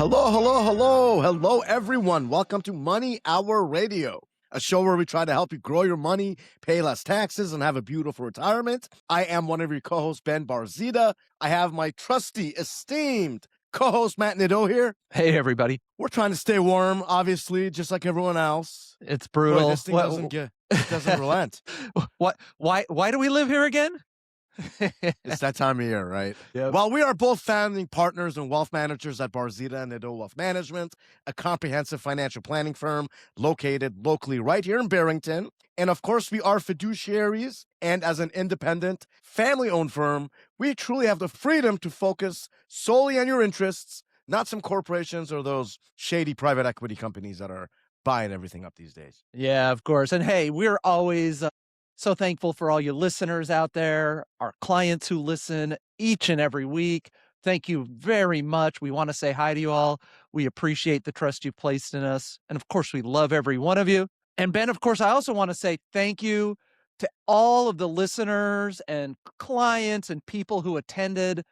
Hello, everyone. Welcome to Money Hour Radio, a show where we try to help you grow your money, pay less taxes, and have a beautiful retirement. I am one of your co-hosts, Ben Barzideh. I have my trusty, esteemed co-host, Matt Nadeau here. Hey, everybody. We're trying to stay warm, obviously, just like everyone else. It's brutal. Boy, this thing doesn't relent. What? Why do we live here again? It's that time of year, right? Yep. Well, we are both founding partners and wealth managers at Barzideh and Nadeau Wealth Management, a comprehensive financial planning firm located locally right here in Barrington. And of course, we are fiduciaries. And as an independent, family-owned firm, we truly have the freedom to focus solely on your interests, not some corporations or those shady private equity companies that are buying everything up these days. Yeah, of course. And hey, we're always so thankful for all you listeners out there, our clients who listen each and every week. Thank you very much. We want to say hi to you all. We appreciate the trust you've placed in us. And of course, we love every one of you. And Ben, of course, I also want to say thank you to all of the listeners and clients and people who attended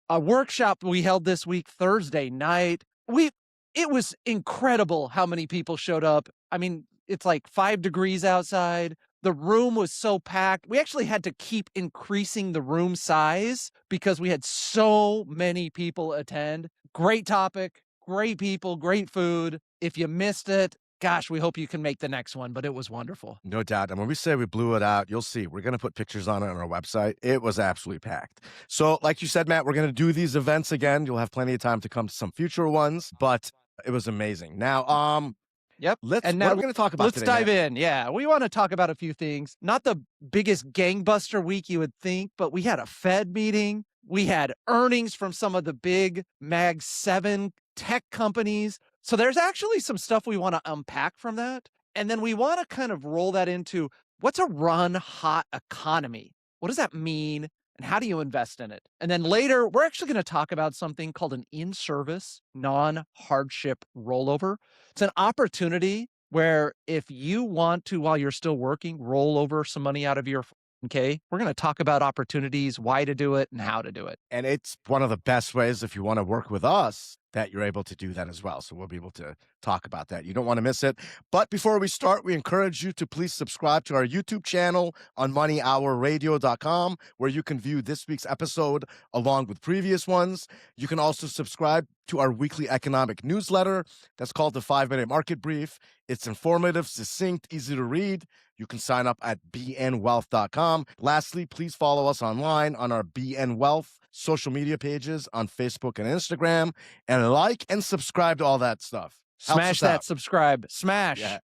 a workshop we held this week, Thursday night. It was incredible how many people showed up. I mean, it's like 5 degrees outside. The room was so packed. We actually had to keep increasing the room size because we had so many people attend. Great topic, great people, great food. If you missed it, gosh, we hope you can make the next one, but it was wonderful. No doubt. And when we say we blew it out, you'll see. We're going to put pictures on it on our website. It was absolutely packed. So like you said, Matt, we're going to do these events again. You'll have plenty of time to come to some future ones, but it was amazing. Now, Yep. What are we going to talk about let's today, dive Matt? in. Yeah, we want to talk about a few things. Not the biggest gangbuster week you would think, but we had a Fed meeting. We had earnings from some of the big Mag 7 tech companies. So there's actually some stuff we want to unpack from that. And then we want to kind of roll that into what's a run hot economy? What does that mean? And how do you invest in it? And then later, we're actually going to talk about something called an in-service non-hardship rollover. It's an opportunity where if you want to, while you're still working, roll over some money out of your 401k, we're going to talk about opportunities, why to do it, and how to do it. And it's one of the best ways if you want to work with us that you're able to do that as well. So we'll be able to talk about that. You don't want to miss it. But before we start, we encourage you to please subscribe to our YouTube channel on moneyhourradio.com, where you can view this week's episode along with previous ones. You can also subscribe to our weekly economic newsletter that's called the 5-Minute Market Brief. It's informative, succinct, easy to read. You can sign up at bnwealth.com. Lastly, please follow us online on our BN Wealth social media pages on Facebook and Instagram, and like and subscribe to all that stuff. Smash that subscribe. Smash. Yeah.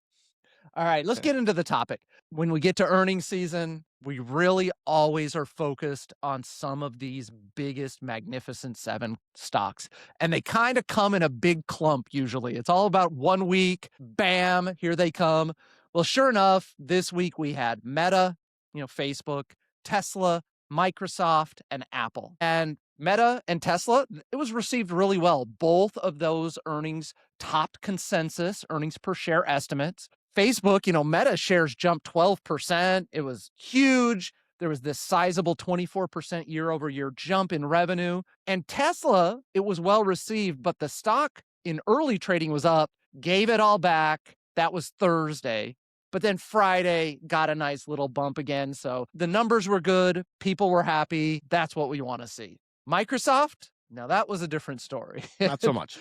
All right, let's get into the topic. When we get to earnings season, we really always are focused on some of these biggest Magnificent 7 stocks. And they kind of come in a big clump usually. It's all about 1 week. Bam, here they come. Well, sure enough, this week we had Meta, Facebook, Tesla, Microsoft, and Apple. And Meta and Tesla, it was received really well. Both of those earnings topped consensus earnings per share estimates. Facebook, Meta shares jumped 12%. It was huge. There was this sizable 24% year over year jump in revenue. And Tesla, it was well received, but the stock in early trading was up, gave it all back. That was Thursday. But then Friday got a nice little bump again. So the numbers were good. People were happy. That's what we want to see. Microsoft, now that was a different story. Not so much.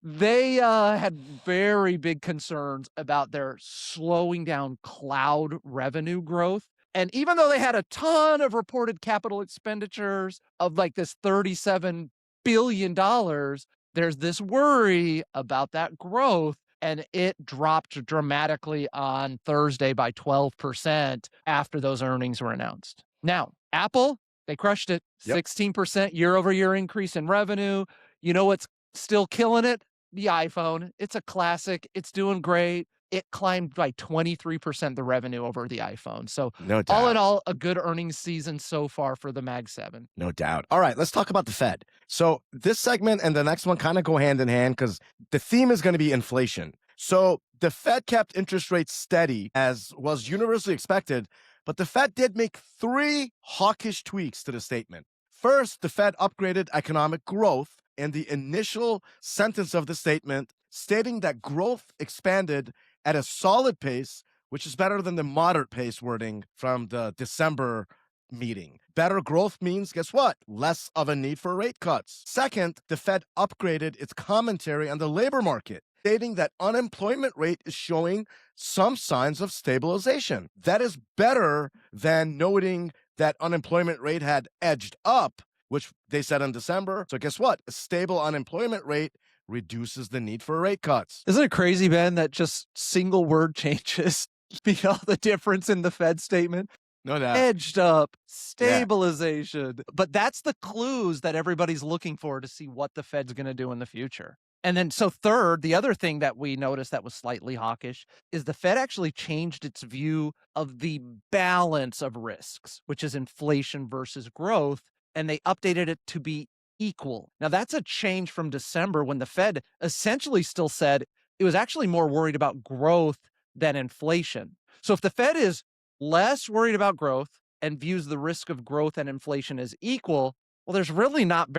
They had very big concerns about their slowing down cloud revenue growth. And even though they had a ton of reported capital expenditures of like this $37 billion, there's this worry about that growth. And it dropped dramatically on Thursday by 12% after those earnings were announced. Now, Apple, they crushed it. Yep. 16% year over year increase in revenue. You know what's still killing it? The iPhone. It's a classic. It's doing great. It climbed by 23% the revenue over the iPhone. So no doubt. All in all, a good earnings season so far for the Mag 7. No doubt. All right, let's talk about the Fed. So this segment and the next one kind of go hand in hand because the theme is going to be inflation. So the Fed kept interest rates steady as was universally expected, but the Fed did make 3 hawkish tweaks to the statement. First, the Fed upgraded economic growth in the initial sentence of the statement, stating that growth expanded at a solid pace, which is better than the moderate pace wording from the December meeting. Better growth means, guess what? Less of a need for rate cuts. Second, the Fed upgraded its commentary on the labor market, stating that unemployment rate is showing some signs of stabilization. That is better than noting that unemployment rate had edged up, which they said in December. So guess what? A stable unemployment rate reduces the need for rate cuts. Isn't it crazy, Ben, that just single word changes make all the difference in the Fed statement? No doubt. Edged up, Yeah. stabilization. But that's the clues that everybody's looking for to see what the Fed's going to do in the future. And then, so third, the other thing that we noticed that was slightly hawkish is the Fed actually changed its view of the balance of risks, which is inflation versus growth, and they updated it to be equal. Now, that's a change from December when the Fed essentially still said it was actually more worried about growth than inflation. So if the Fed is less worried about growth and views the risk of growth and inflation as equal, well, there's really not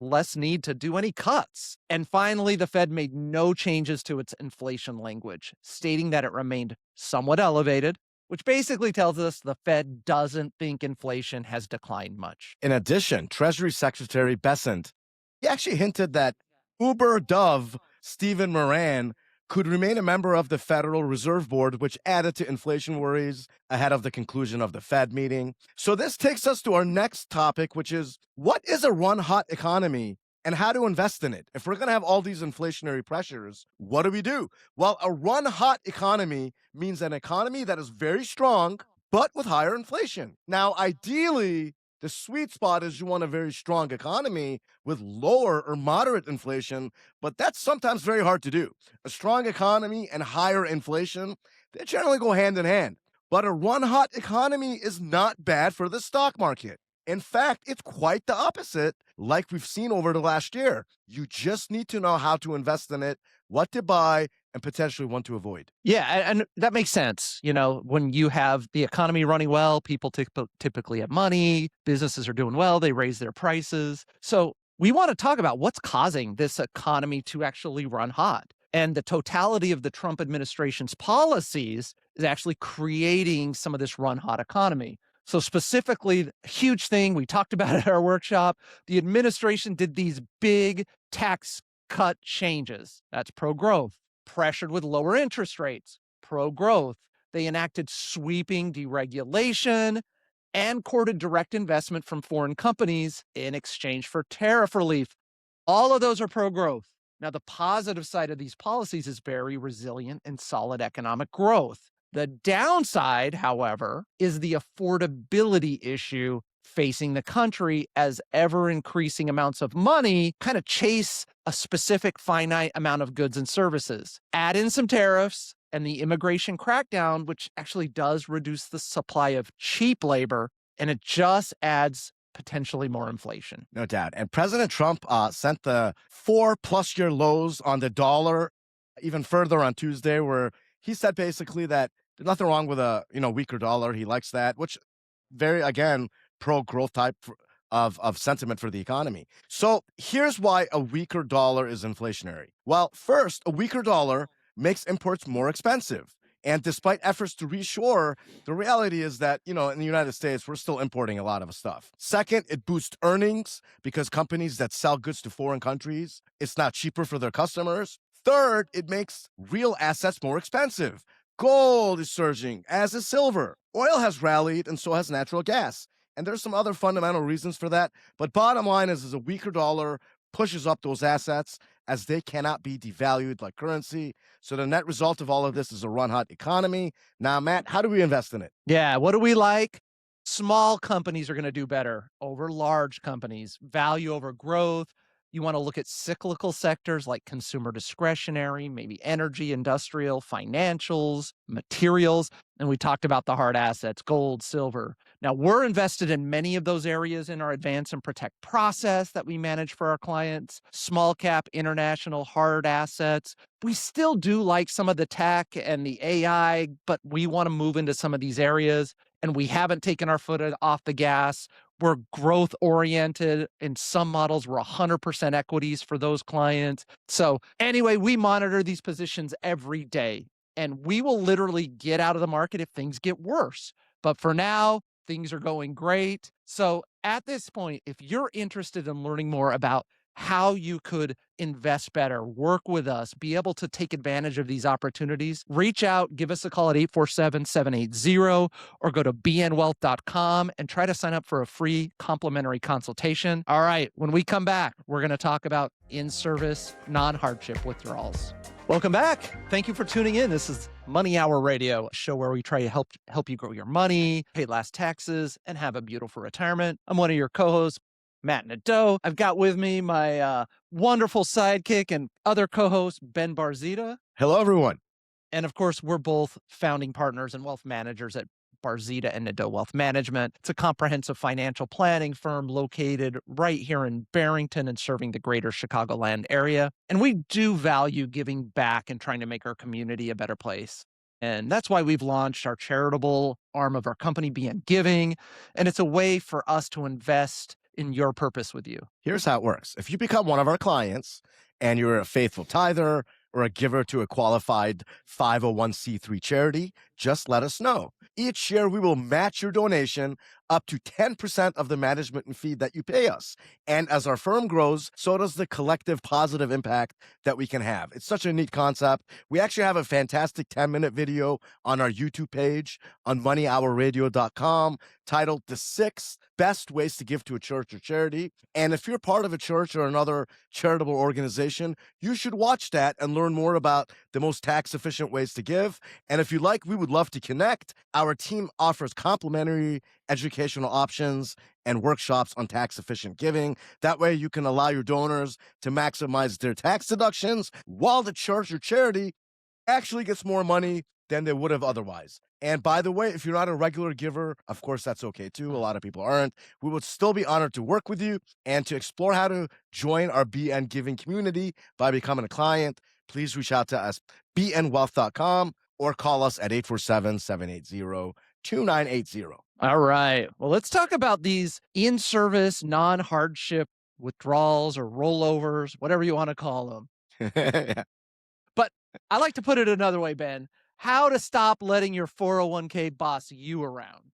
less need to do any cuts. And finally, the Fed made no changes to its inflation language, stating that it remained somewhat elevated, which basically tells us the Fed doesn't think inflation has declined much. In addition, Treasury Secretary Bessent, he actually hinted that Uber Dove Stephen Moran could remain a member of the Federal Reserve Board, which added to inflation worries ahead of the conclusion of the Fed meeting. So this takes us to our next topic, which is what is a run-hot economy and how to invest in it? If we're going to have all these inflationary pressures, what do we do? Well, a run-hot economy means an economy that is very strong, but with higher inflation. Now, ideally, the sweet spot is you want a very strong economy with lower or moderate inflation, but that's sometimes very hard to do. A strong economy and higher inflation, they generally go hand in hand. But a run-hot economy is not bad for the stock market. In fact, it's quite the opposite, like we've seen over the last year. You just need to know how to invest in it, what to buy, and potentially what to avoid. Yeah, and that makes sense. You know, when you have the economy running well, people typically have money, businesses are doing well, they raise their prices. So we want to talk about what's causing this economy to actually run hot. And the totality of the Trump administration's policies is actually creating some of this run hot economy. So specifically, a huge thing we talked about at our workshop, the administration did these big tax cut changes. That's pro-growth. Pressured with lower interest rates, pro-growth. They enacted sweeping deregulation and courted direct investment from foreign companies in exchange for tariff relief. All of those are pro-growth. Now, the positive side of these policies is very resilient and solid economic growth. The downside, however, is the affordability issue facing the country as ever increasing amounts of money kind of chase a specific finite amount of goods and services. Add in some tariffs and the immigration crackdown, which actually does reduce the supply of cheap labor, and it just adds potentially more inflation. No doubt. And President Trump sent the 4+ year lows on the dollar even further on Tuesday, where he said basically that there's nothing wrong with a weaker dollar. He likes that, which very, again, pro-growth type of sentiment for the economy. So here's why a weaker dollar is inflationary. Well, first, a weaker dollar makes imports more expensive. And despite efforts to reshore, the reality is that, in the United States, we're still importing a lot of stuff. Second, it boosts earnings because companies that sell goods to foreign countries, it's not cheaper for their customers. Third, it makes real assets more expensive. Gold is surging, as is silver. Oil has rallied, and so has natural gas. And there's some other fundamental reasons for that. But bottom line is a weaker dollar pushes up those assets as they cannot be devalued like currency. So the net result of all of this is a run-hot economy. Now, Matt, how do we invest in it? Yeah, what do we like? Small companies are going to do better over large companies, value over growth. You want to look at cyclical sectors like consumer discretionary, maybe energy, industrial, financials, materials. And we talked about the hard assets, gold, silver. Now, we're invested in many of those areas in our advance and protect process that we manage for our clients, small cap, international, hard assets. We still do like some of the tech and the AI, but we want to move into some of these areas. And we haven't taken our foot off the gas. We're growth oriented. In some models, we're 100% equities for those clients. So, anyway, we monitor these positions every day, and we will literally get out of the market if things get worse. But for now, things are going great. So, at this point, if you're interested in learning more about how you could invest better, work with us, be able to take advantage of these opportunities, reach out, give us a call at 847-780 or go to bnwealth.com and try to sign up for a free complimentary consultation. All right, when we come back, we're going to talk about in-service non-hardship withdrawals. Welcome back. Thank you for tuning in. This is Money Hour Radio, a show where we try to help you grow your money, pay less taxes, and have a beautiful retirement. I'm one of your co-hosts, Matt Nadeau. I've got with me my wonderful sidekick and other co-host, Ben Barzideh. Hello, everyone. And of course, we're both founding partners and wealth managers at Barzideh and Nadeau Wealth Management. It's a comprehensive financial planning firm located right here in Barrington and serving the greater Chicagoland area. And we do value giving back and trying to make our community a better place. And that's why we've launched our charitable arm of our company, BN Giving. And it's a way for us to invest in your purpose with you. Here's how it works. If you become one of our clients and you're a faithful tither or a giver to a qualified 501c3 charity, just let us know. Each year, we will match your donation up to 10% of the management fee that you pay us. And as our firm grows, so does the collective positive impact that we can have. It's such a neat concept. We actually have a fantastic 10-minute video on our YouTube page on moneyhourradio.com titled The 6 Best Ways to Give to a Church or Charity. And if you're part of a church or another charitable organization, you should watch that and learn more about the most tax-efficient ways to give. And if you like, we would love to connect. Our team offers complimentary educational options and workshops on tax-efficient giving. That way you can allow your donors to maximize their tax deductions while the church or charity actually gets more money than they would have otherwise. And by the way, if you're not a regular giver, of course, that's okay too. A lot of people aren't. We would still be honored to work with you and to explore how to join our BN Giving community by becoming a client. Please reach out to us, bnwealth.com, or call us at 847-780-2980. All right. Well, let's talk about these in-service non-hardship withdrawals or rollovers, whatever you want to call them. But I like to put it another way, Ben. How to stop letting your 401k boss you around.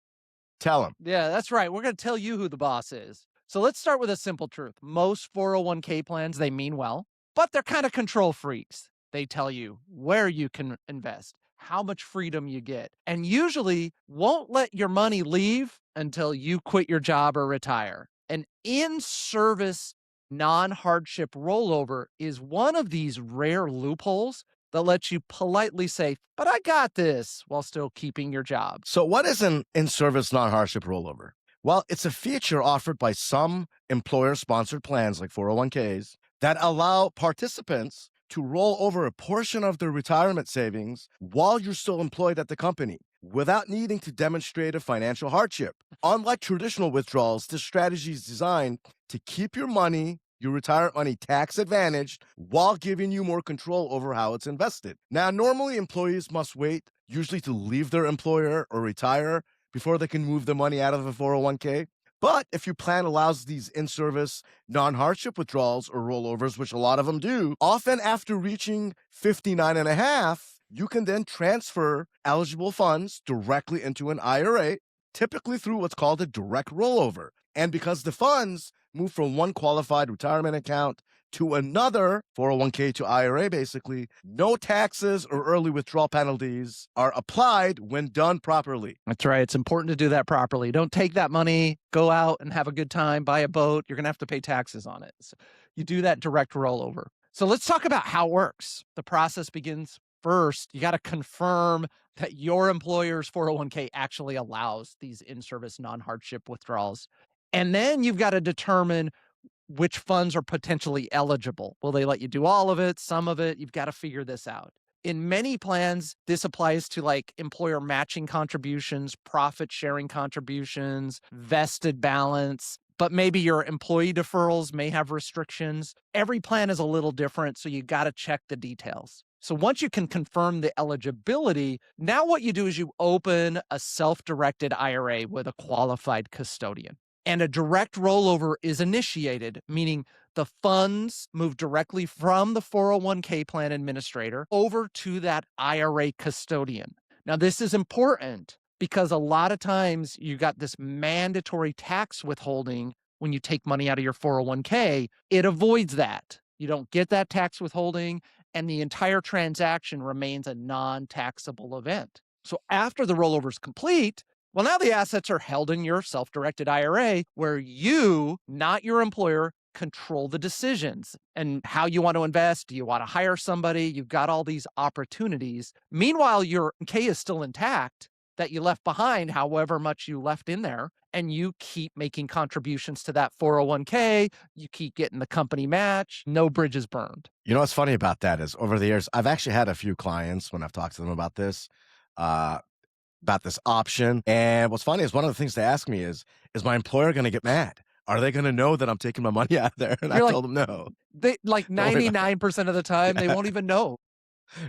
Tell them. Yeah, that's right. We're going to tell you who the boss is. So let's start with a simple truth. Most 401k plans, they mean well, but they're kind of control freaks. They tell you where you can invest, how much freedom you get, and usually won't let your money leave until you quit your job or retire. An in-service non-hardship rollover is one of these rare loopholes that lets you politely say, but I got this, while still keeping your job. So what is an in-service non-hardship rollover? Well, it's a feature offered by some employer-sponsored plans like 401ks that allow participants to roll over a portion of their retirement savings while you're still employed at the company without needing to demonstrate a financial hardship. Unlike traditional withdrawals, this strategy is designed to keep your money, your retirement money, tax advantaged while giving you more control over how it's invested. Now, normally employees must wait, usually to leave their employer or retire before they can move the money out of a 401k. But if your plan allows these in-service non-hardship withdrawals or rollovers, which a lot of them do, often after reaching 59 and a half, you can then transfer eligible funds directly into an IRA, typically through what's called a direct rollover. And because the funds move from one qualified retirement account to another 401k to IRA, basically, no taxes or early withdrawal penalties are applied when done properly. That's right. It's important to do that properly. Don't take that money, go out and have a good time, buy a boat. You're going to have to pay taxes on it. So you do that direct rollover. So let's talk about how it works. The process begins first. You got to confirm that your employer's 401k actually allows these in-service non-hardship withdrawals. And then you've got to determine which funds are potentially eligible. Will they let you do all of it, some of it? You've got to figure this out. In many plans, this applies to like employer matching contributions, profit sharing contributions, vested balance, but maybe your employee deferrals may have restrictions. Every plan is a little different, so you got to check the details. So once you can confirm the eligibility, now what you do is you open a self-directed IRA with a qualified custodian. And a direct rollover is initiated, meaning the funds move directly from the 401k plan administrator over to that IRA custodian. Now, this is important because a lot of times you got this mandatory tax withholding when you take money out of your 401k. It avoids that. You don't get that tax withholding, and the entire transaction remains a non taxable event. So, after the rollover is complete, well, now the assets are held in your self directed IRA where you, not your employer, control the decisions and how you want to invest. Do you want to hire somebody? You've got all these opportunities. Meanwhile, your K is still intact that you left behind, however much you left in there, and you keep making contributions to that 401k. You keep getting the company match, no bridges burned. You know what's funny about that is over the years, I've actually had a few clients when I've talked to them uh, about this option. And what's funny is one of the things they ask me is my employer going to get mad? Are they going to know that I'm taking my money out of there? And I You're like, told them no. they like Don't worry about 99% of the time, they it. won't even know.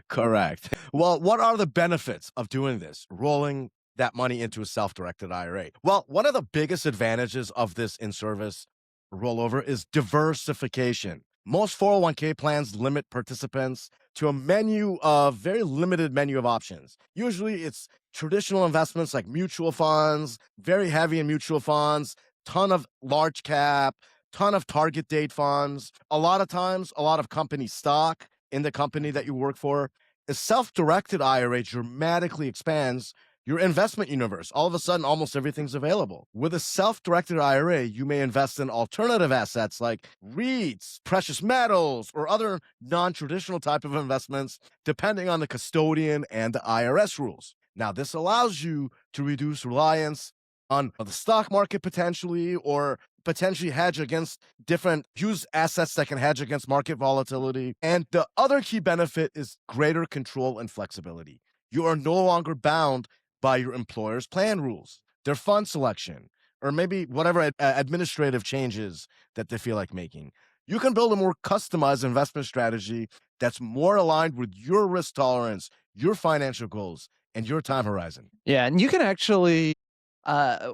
Correct. Well, what are the benefits of doing this, rolling that money into a self-directed IRA? Well, one of the biggest advantages of this in-service rollover is diversification. Most 401k plans limit participants to a very limited menu of options. Usually it's traditional investments like mutual funds, very heavy in mutual funds, ton of large cap, ton of target date funds, a lot of times, a lot of company stock in the company that you work for. A self-directed IRA dramatically expands your investment universe. All of a sudden, almost everything's available. With a self-directed IRA, you may invest in alternative assets like REITs, precious metals, or other non-traditional type of investments, depending on the custodian and the IRS rules. Now, this allows you to reduce reliance on the stock market potentially, or potentially hedge against use assets that can hedge against market volatility. And the other key benefit is greater control and flexibility. You are no longer bound by your employer's plan rules, their fund selection, or maybe whatever administrative changes that they feel like making. You can build a more customized investment strategy that's more aligned with your risk tolerance, your financial goals, and your time horizon. Yeah, and you can actually,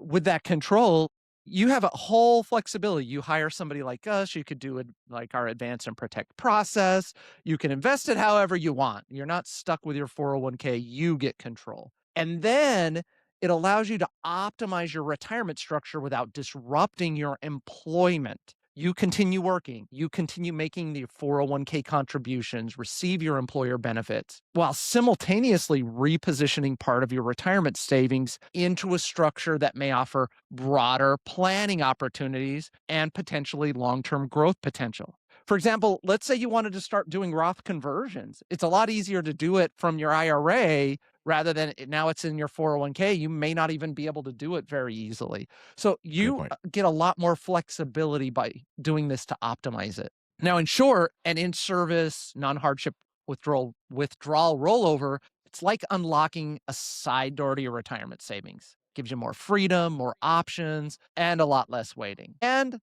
with that control, you have a whole flexibility. You hire somebody like us, you could do it like our advance and protect process. You can invest it however you want. You're not stuck with your 401k, you get control. And then it allows you to optimize your retirement structure without disrupting your employment. You continue working, you continue making the 401k contributions, receive your employer benefits, while simultaneously repositioning part of your retirement savings into a structure that may offer broader planning opportunities and potentially long term growth potential. For example, let's say you wanted to start doing Roth conversions. It's a lot easier to do it from your IRA rather than now it's in your 401k. You may not even be able to do it very easily. So Great you point. get a lot more flexibility by doing this to optimize it. Now, in short, an in-service non-hardship withdrawal rollover, it's like unlocking a side door to your retirement savings. Gives you more freedom, more options, and a lot less waiting. And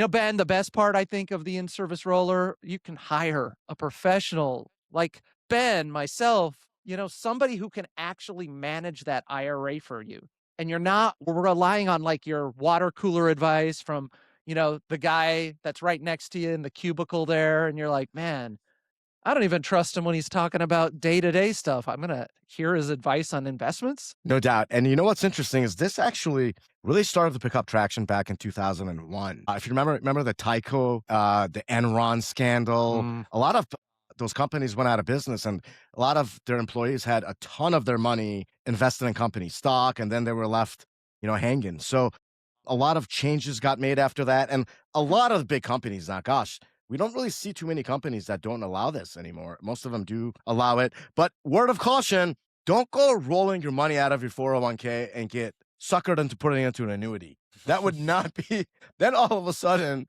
Ben, the best part I think of the in-service roller, you can hire a professional like Ben, myself, somebody who can actually manage that IRA for you. And you're not relying on like your water cooler advice from, the guy that's right next to you in the cubicle there. And you're like, man, I don't even trust him when he's talking about day-to-day stuff. I'm going to hear his advice on investments. No doubt. And you know what's interesting is this actually really started to pick up traction back in 2001. If you remember the Tyco, the Enron scandal, Mm. a lot of those companies went out of business, and a lot of their employees had a ton of their money invested in company stock, and then they were left, hanging. So a lot of changes got made after that. And a lot of the big companies now, gosh, we don't really see too many companies that don't allow this anymore. Most of them do allow it. But word of caution, don't go rolling your money out of your 401k and get suckered into putting it into an annuity. That would not be, then all of a sudden,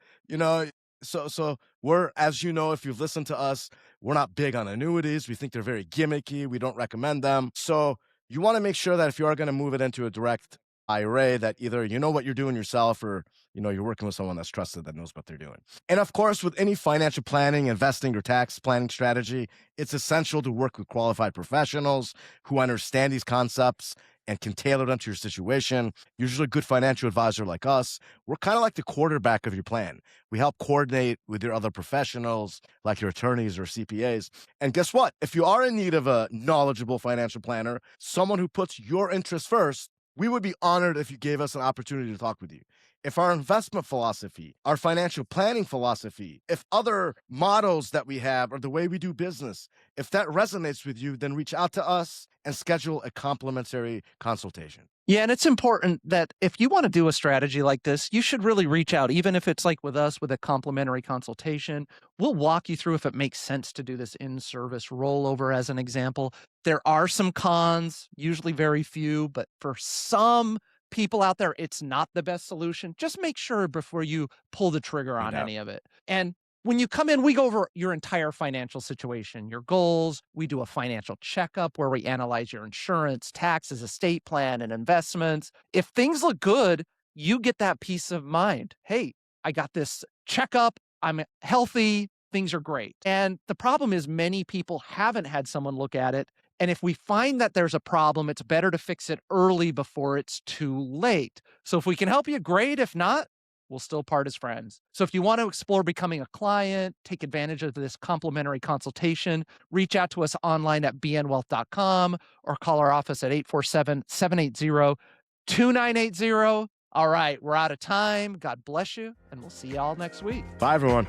so we're, as you know, if you've listened to us, we're not big on annuities. We think they're very gimmicky. We don't recommend them. So you want to make sure that if you are going to move it into a direct IRA, that either you know what you're doing yourself, or you're working with someone that's trusted that knows what they're doing. And of course, with any financial planning, investing, or tax planning strategy, it's essential to work with qualified professionals who understand these concepts and can tailor them to your situation. Usually a good financial advisor like us, we're kind of like the quarterback of your plan. We help coordinate with your other professionals, like your attorneys or CPAs. And guess what? If you are in need of a knowledgeable financial planner, someone who puts your interests first, we would be honored if you gave us an opportunity to talk with you. If our investment philosophy, our financial planning philosophy, if other models that we have or the way we do business, if that resonates with you, then reach out to us and schedule a complimentary consultation. Yeah, and it's important that if you want to do a strategy like this, you should really reach out, even if it's like with us with a complimentary consultation. We'll walk you through if it makes sense to do this in service rollover as an example. There are some cons, usually very few, but for some people out there, it's not the best solution. Just make sure before you pull the trigger No on doubt. any of it. And when you come in, we go over your entire financial situation, your goals. We do a financial checkup where we analyze your insurance, taxes, estate plan, and investments. If things look good, you get that peace of mind. Hey, I got this checkup. I'm healthy. Things are great. And the problem is, many people haven't had someone look at it. And if we find that there's a problem, it's better to fix it early before it's too late. So if we can help you, great. If not, we'll still part as friends. So if you want to explore becoming a client, take advantage of this complimentary consultation, reach out to us online at bnwealth.com or call our office at 847-780-2980. All right, we're out of time. God bless you, and we'll see you all next week. Bye, everyone.